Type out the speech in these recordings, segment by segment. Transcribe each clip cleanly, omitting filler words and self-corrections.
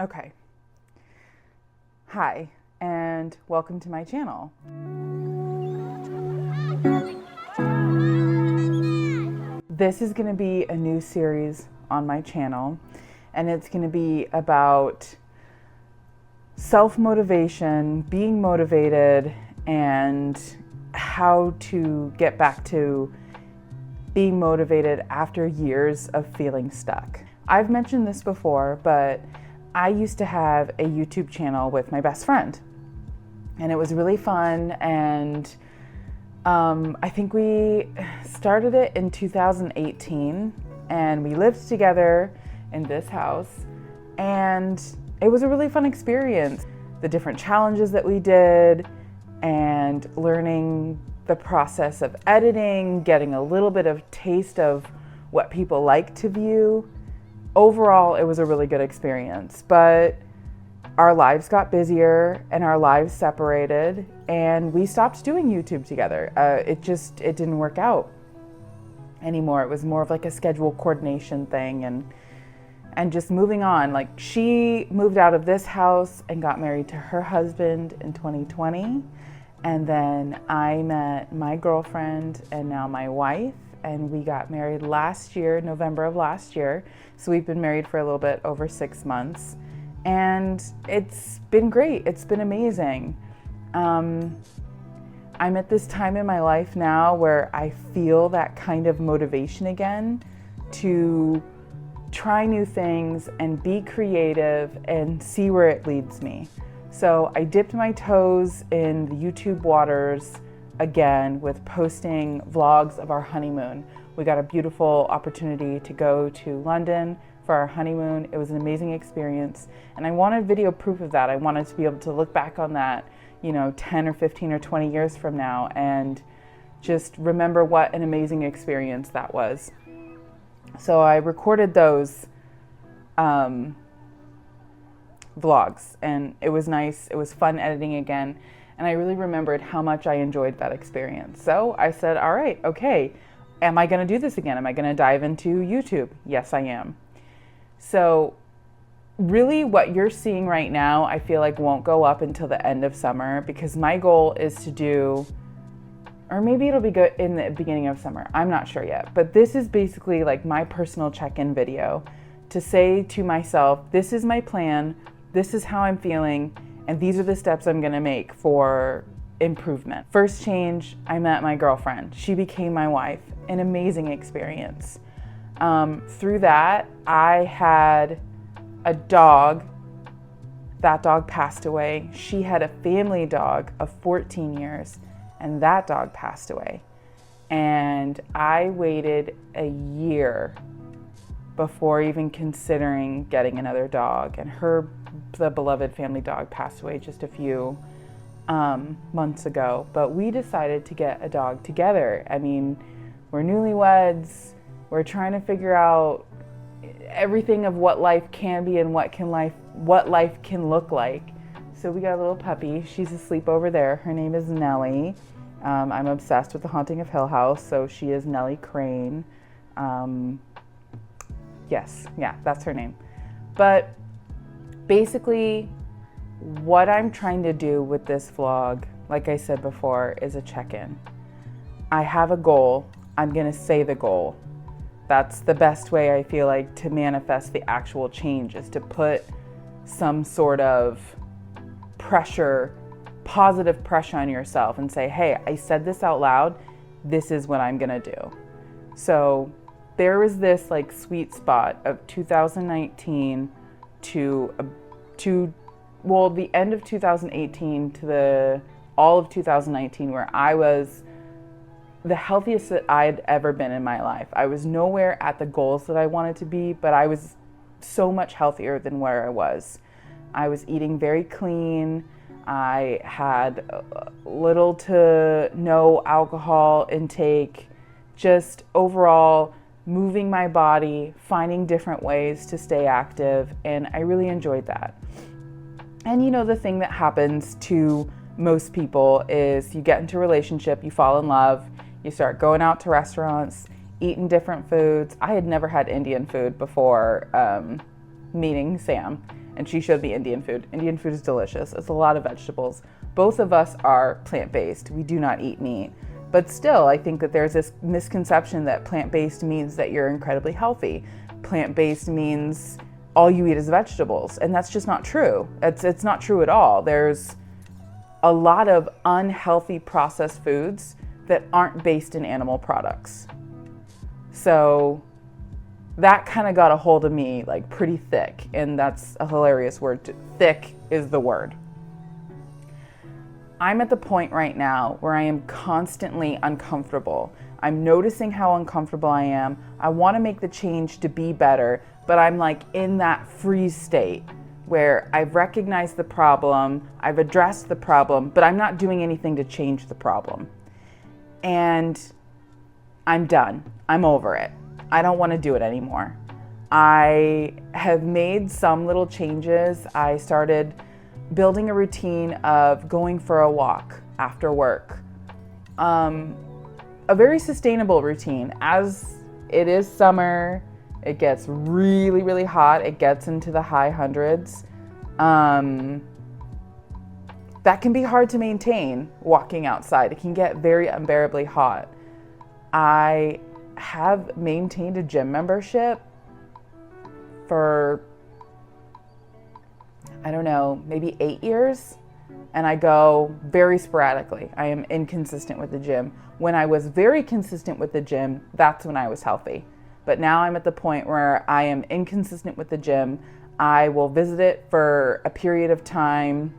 Okay. Hi, and welcome to my channel. This is going to be a new series on my channel, and it's going to be about self-motivation, being motivated, and how to get back to being motivated after years of feeling stuck. I've mentioned this before, but I used to have a YouTube channel with my best friend, and it was really fun. And I think we started it in 2018, and we lived together in this house, and it was a really fun experience. The different challenges that we did, and learning the process of editing, getting a little bit of taste of what people like to view. Overall, it was a really good experience, but our lives got busier and our lives separated, and we stopped doing YouTube together. It didn't work out anymore. It was more of like a schedule coordination thing, and just moving on. Like, she moved out of this house and got married to her husband in 2020. And then I met my girlfriend and now my wife, and we got married last year, November of last year. So we've been married for a little bit over 6 months, and it's been great. It's been amazing. I'm at this time in my life now where I feel that kind of motivation again to try new things and be creative and see where it leads me. So I dipped my toes in the YouTube waters again with posting vlogs of our honeymoon. We got a beautiful opportunity to go to London for our honeymoon. It was an amazing experience, and I wanted video proof of that. I wanted to be able to look back on that, 10 or 15 or 20 years from now, and just remember what an amazing experience that was. So I recorded those vlogs, and it was nice. It was fun editing again, and I really remembered how much I enjoyed that experience. So I said, all right, okay, am I going to do this again? Am I going to dive into YouTube? Yes, I am. So really what you're seeing right now, I feel like won't go up until the end of summer, because my goal is to do, or maybe it'll be good in the beginning of summer. I'm not sure yet, but this is basically like my personal check-in video to say to myself, this is my plan, this is how I'm feeling, and these are the steps I'm gonna make for improvement. First change, I met my girlfriend. She became my wife. An amazing experience. Through that, I had a dog. That dog passed away. She had a family dog of 14 years, and that dog passed away. And I waited a year before even considering getting another dog. And the beloved family dog passed away just a few months ago. But we decided to get a dog together. I mean, we're newlyweds. We're trying to figure out everything of what life can be and what life can look like. So we got a little puppy. She's asleep over there. Her name is Nellie. I'm obsessed with The Haunting of Hill House, so she is Nellie Crane. Yes, yeah, that's her name. But basically, what I'm trying to do with this vlog, like I said before, is a check-in. I have a goal. I'm gonna say the goal. That's the best way I feel like to manifest the actual change, is to put some sort of pressure, positive pressure on yourself and say, hey, I said this out loud. This is what I'm gonna do. So there was this like sweet spot of 2019 to the end of 2018 to all of 2019, where I was the healthiest that I'd ever been in my life. I was nowhere at the goals that I wanted to be, but I was so much healthier than where I was. I was eating very clean. I had little to no alcohol intake, just overall moving my body, finding different ways to stay active, and I really enjoyed that. And the thing that happens to most people is you get into a relationship, you fall in love, you start going out to restaurants, eating different foods. I had never had Indian food before meeting Sam. and she showed me Indian food. Indian food is delicious. It's a lot of vegetables. Both of us are plant-based. We do not eat meat. But still, I think that there's this misconception that plant-based means that you're incredibly healthy. Plant-based means all you eat is vegetables, and that's just not true. It's not true at all. There's a lot of unhealthy processed foods that aren't based in animal products. So that kind of got a hold of me like pretty thick, and that's a hilarious word. Thick is the word. I'm at the point right now where I am constantly uncomfortable. I'm noticing how uncomfortable I am. I want to make the change to be better, but I'm like in that freeze state where I've recognized the problem, I've addressed the problem, but I'm not doing anything to change the problem. And I'm done. I'm over it. I don't want to do it anymore. I have made some little changes. I started building a routine of going for a walk after work. A very sustainable routine. As it is summer, it gets really, really hot. It gets into the high hundreds. That can be hard to maintain walking outside. It can get very unbearably hot. I have maintained a gym membership for, I don't know, maybe 8 years, and I go very sporadically. I am inconsistent with the gym. When I was very consistent with the gym, that's when I was healthy. But now I'm at the point where I am inconsistent with the gym. I will visit it for a period of time,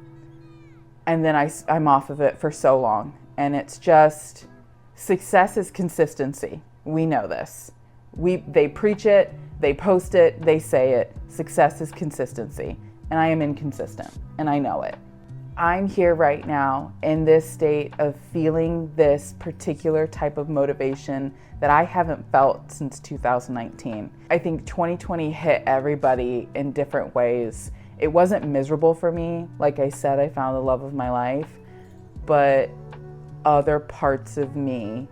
and then I'm off of it for so long. And it's just, success is consistency. We know this. They preach it, they post it, they say it. Success is consistency. And I am inconsistent, and I know it. I'm here right now in this state of feeling this particular type of motivation that I haven't felt since 2019. I think 2020 hit everybody in different ways. It wasn't miserable for me. Like I said, I found the love of my life, but other parts of me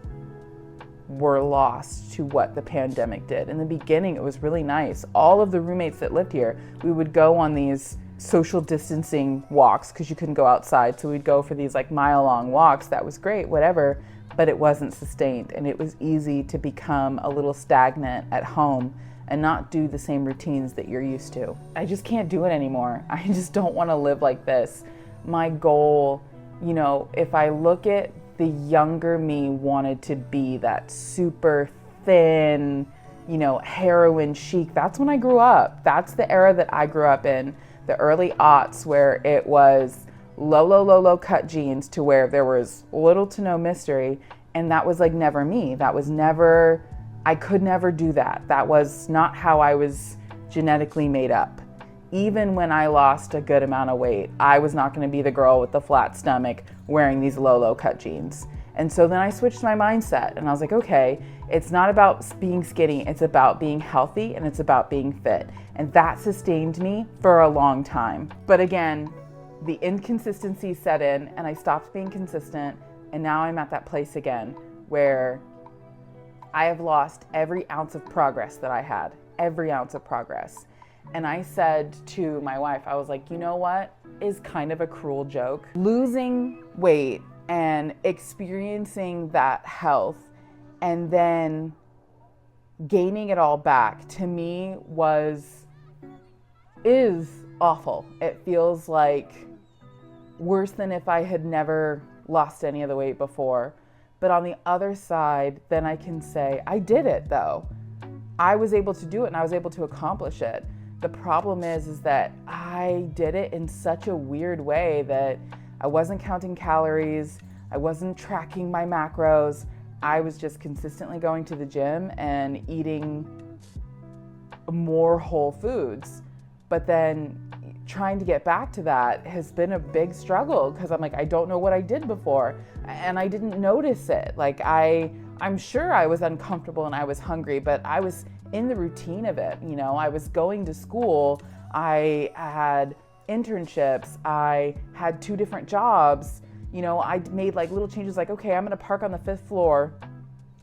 were lost to what the pandemic did. In the beginning, it was really nice. All of the roommates that lived here, we would go on these social distancing walks because you couldn't go outside. So we'd go for these like mile-long walks. That was great, whatever, but it wasn't sustained. And it was easy to become a little stagnant at home and not do the same routines that you're used to. I just can't do it anymore. I just don't want to live like this. My goal, you know, if I look at the younger me wanted to be that super thin, you know, heroin chic. That's when I grew up. That's the era that I grew up in, the early aughts, where it was low cut jeans to where there was little to no mystery. And that was like never me. That was never, I could never do that. That was not how I was genetically made up. Even when I lost a good amount of weight, I was not going to be the girl with the flat stomach wearing these low cut jeans. And so then I switched my mindset and I was like, okay, it's not about being skinny, it's about being healthy and it's about being fit. And that sustained me for a long time. But again, the inconsistency set in and I stopped being consistent, and now I'm at that place again where I have lost every ounce of progress that I had, every ounce of progress. And I said to my wife, I was like, you know what is kind of a cruel joke? Losing weight and experiencing that health and then gaining it all back, to me is awful. It feels like worse than if I had never lost any of the weight before. But on the other side, then I can say, I did it though. I was able to do it and I was able to accomplish it. The problem is that I did it in such a weird way that I wasn't counting calories, I wasn't tracking my macros, I was just consistently going to the gym and eating more whole foods. But then trying to get back to that has been a big struggle because I'm like, I don't know what I did before and I didn't notice it. Like I'm sure I was uncomfortable and I was hungry, but I was in the routine of it. You know, I was going to school, I had internships, I had 2 different jobs. You know, I made like little changes like, okay, I'm gonna park on the 5th floor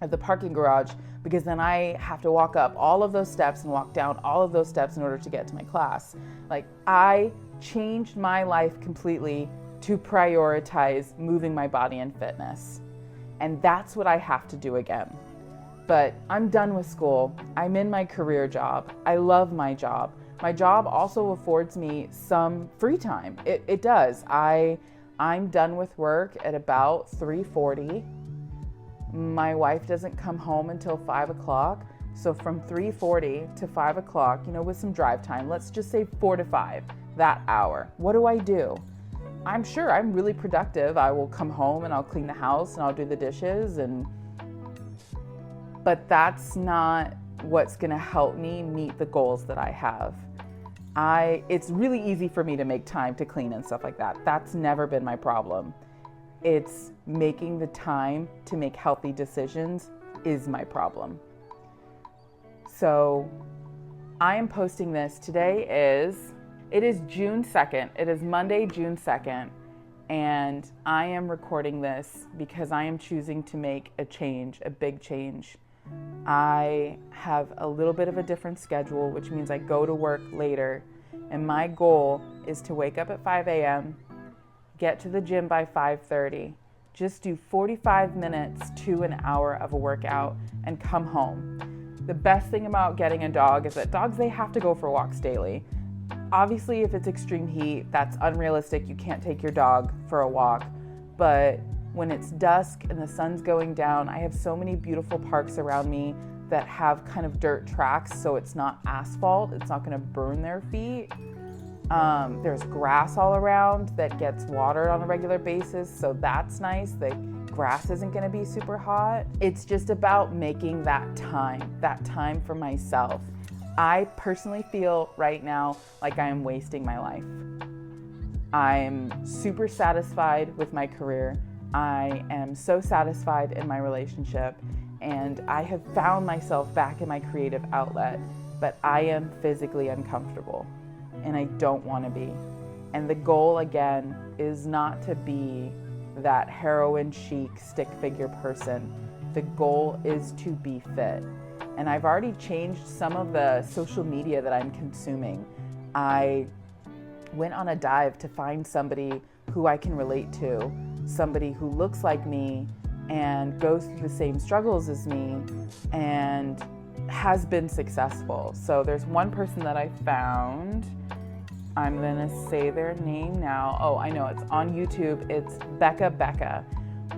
at the parking garage, because then I have to walk up all of those steps and walk down all of those steps in order to get to my class. Like, I changed my life completely to prioritize moving my body and fitness. And that's what I have to do again. But I'm done with school. I'm in my career job. I love my job. My job also affords me some free time. It does. I'm done with work at about 3:40. My wife doesn't come home until 5 o'clock. So from 3:40 to 5 o'clock, with some drive time, let's just say 4 to 5, that hour. What do? I'm sure I'm really productive. I will come home and I'll clean the house and I'll do the dishes, but that's not what's gonna help me meet the goals that I have. It's really easy for me to make time to clean and stuff like that. That's never been my problem. It's making the time to make healthy decisions is my problem. So I am posting this. It is June 2nd. It is Monday, June 2nd. And I am recording this because I am choosing to make a change, a big change. I have a little bit of a different schedule, which means I go to work later. And my goal is to wake up at 5 a.m., get to the gym by 5:30, just do 45 minutes to an hour of a workout and come home. The best thing about getting a dog is that dogs, they have to go for walks daily. Obviously, if it's extreme heat, that's unrealistic. You can't take your dog for a walk. But when it's dusk and the sun's going down, I have so many beautiful parks around me that have kind of dirt tracks, so it's not asphalt. It's not gonna burn their feet. There's grass all around that gets watered on a regular basis, so that's nice. The grass isn't gonna be super hot. It's just about making that time for myself. I personally feel right now like I am wasting my life. I'm super satisfied with my career. I am so satisfied in my relationship, and I have found myself back in my creative outlet, but I am physically uncomfortable, and I don't want to be. And the goal, again, is not to be that heroin chic stick figure person. The goal is to be fit. And I've already changed some of the social media that I'm consuming. I went on a dive to find somebody who I can relate to, somebody who looks like me and goes through the same struggles as me and has been successful. So there's one person that I found. I'm gonna say their name now. Oh, I know, it's on YouTube. It's Becca.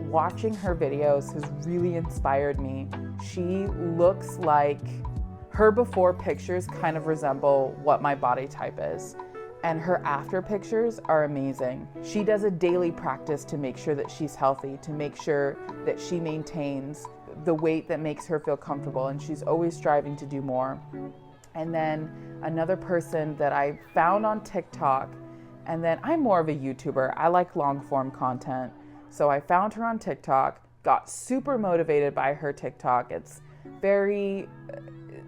Watching her videos has really inspired me. She looks like, her before pictures kind of resemble what my body type is. And her after pictures are amazing. She does a daily practice to make sure that she's healthy, to make sure that she maintains the weight that makes her feel comfortable, and she's always striving to do more. And then another person that I found on TikTok, and then I'm more of a YouTuber. I like long form content. So I found her on TikTok, got super motivated by her TikTok.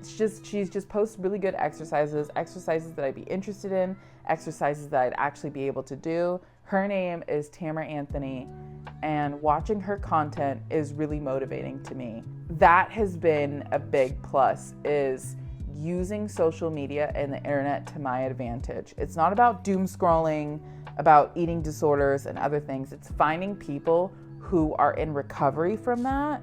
She's just posts really good exercises that I'd be interested in, exercises that I'd actually be able to do. Her name is Tamara Anthony, and watching her content is really motivating to me. That has been a big plus, is using social media and the internet to my advantage. It's not about doom scrolling, about eating disorders and other things. It's finding people who are in recovery from that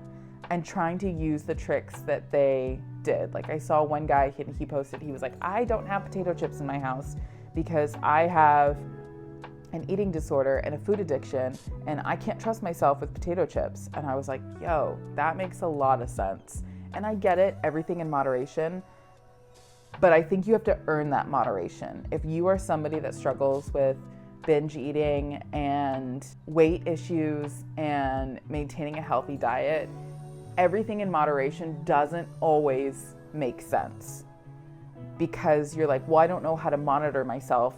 and trying to use the tricks that they did. Like, I saw one guy, he posted, he was like, I don't have potato chips in my house because I have an eating disorder and a food addiction, and I can't trust myself with potato chips. And I was like, yo, that makes a lot of sense. And I get it, everything in moderation, but I think you have to earn that moderation. If you are somebody that struggles with binge eating and weight issues and maintaining a healthy diet, everything in moderation doesn't always make sense, because you're like, well, I don't know how to monitor myself.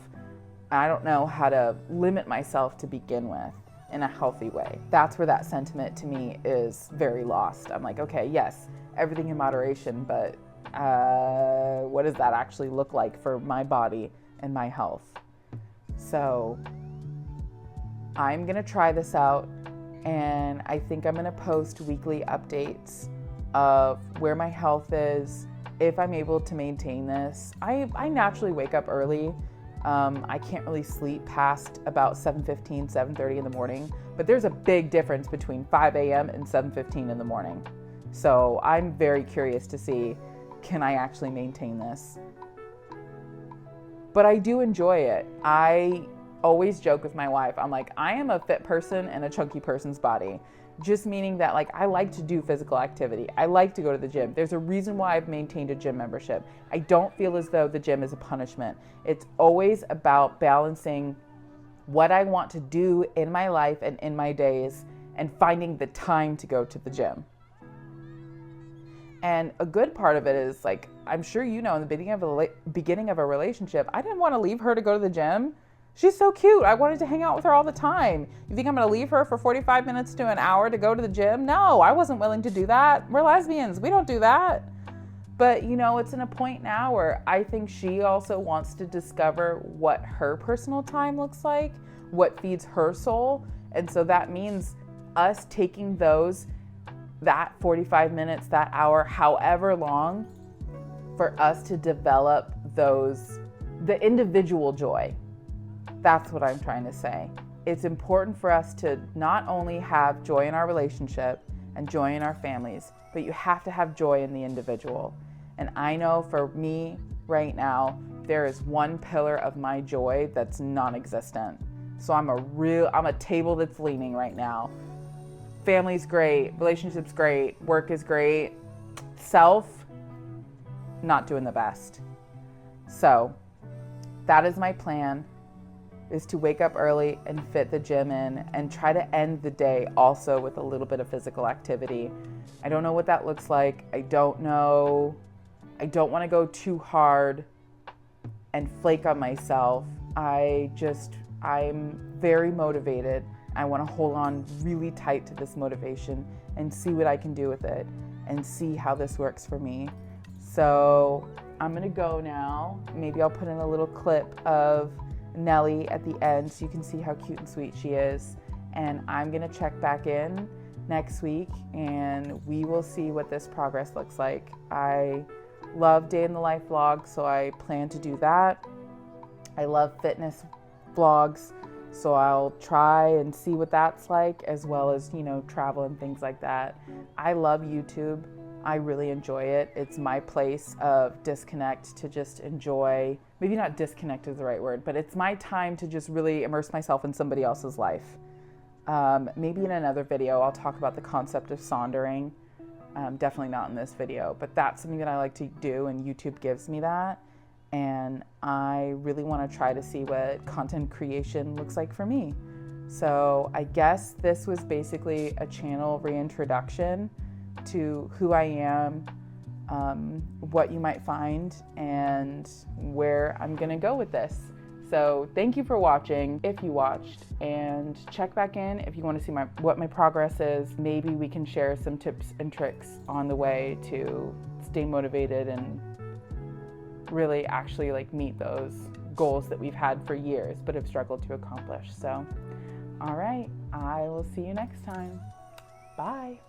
I don't know how to limit myself to begin with in a healthy way. That's where that sentiment to me is very lost. I'm like, okay, yes, everything in moderation, but what does that actually look like for my body and my health? So I'm gonna try this out, and I think I'm gonna post weekly updates of where my health is, if I'm able to maintain this. I naturally wake up early. I can't really sleep past about 7:15, 7:30 in the morning, but there's a big difference between 5 a.m. and 7:15 in the morning. So I'm very curious to see, can I actually maintain this? But I do enjoy it. I always joke with my wife, I'm like, I am a fit person in a chunky person's body. Just meaning that, like, I like to do physical activity. I like to go to the gym. There's a reason why I've maintained a gym membership. I don't feel as though the gym is a punishment. It's always about balancing what I want to do in my life and in my days and finding the time to go to the gym. And a good part of it is, like, I'm sure you know, in the beginning of a relationship, I didn't want to leave her to go to the gym. She's so cute. I wanted to hang out with her all the time. You think I'm going to leave her for 45 minutes to an hour to go to the gym? No, I wasn't willing to do that. We're lesbians. We don't do that. But, you know, it's in a point now where I think she also wants to discover what her personal time looks like, what feeds her soul. And so that means us taking that 45 minutes, that hour, however long, for us to develop the individual joy. That's what I'm trying to say. It's important for us to not only have joy in our relationship and joy in our families, but you have to have joy in the individual. And I know for me right now, there is one pillar of my joy that's non-existent. So I'm a table that's leaning right now. Family's great, relationship's great, work is great. Self, not doing the best. So that is my plan, is to wake up early and fit the gym in and try to end the day also with a little bit of physical activity. I don't know what that looks like. I don't know. I don't want to go too hard and flake on myself. I'm very motivated. I want to hold on really tight to this motivation and see what I can do with it and see how this works for me. So I'm going to go now. Maybe I'll put in a little clip of Nellie at the end so you can see how cute and sweet she is. And I'm going to check back in next week and we will see what this progress looks like. I love day in the life vlogs, so I plan to do that. I love fitness vlogs, so I'll try and see what that's like, as well as, you know, travel and things like that. I love YouTube. I really enjoy it. It's my place of disconnect, to just enjoy. Maybe not disconnect is the right word, but it's my time to just really immerse myself in somebody else's life. Maybe in another video, I'll talk about the concept of sondering. Definitely not in this video, but that's something that I like to do, and YouTube gives me that. And I really want to try to see what content creation looks like for me. So I guess this was basically a channel reintroduction to who I am, what you might find, and where I'm gonna go with this. So thank you for watching, if you watched, and check back in if you want to see what my progress is. Maybe we can share some tips and tricks on the way to stay motivated and really actually meet those goals that we've had for years but have struggled to accomplish. So, all right, I will see you next time. Bye.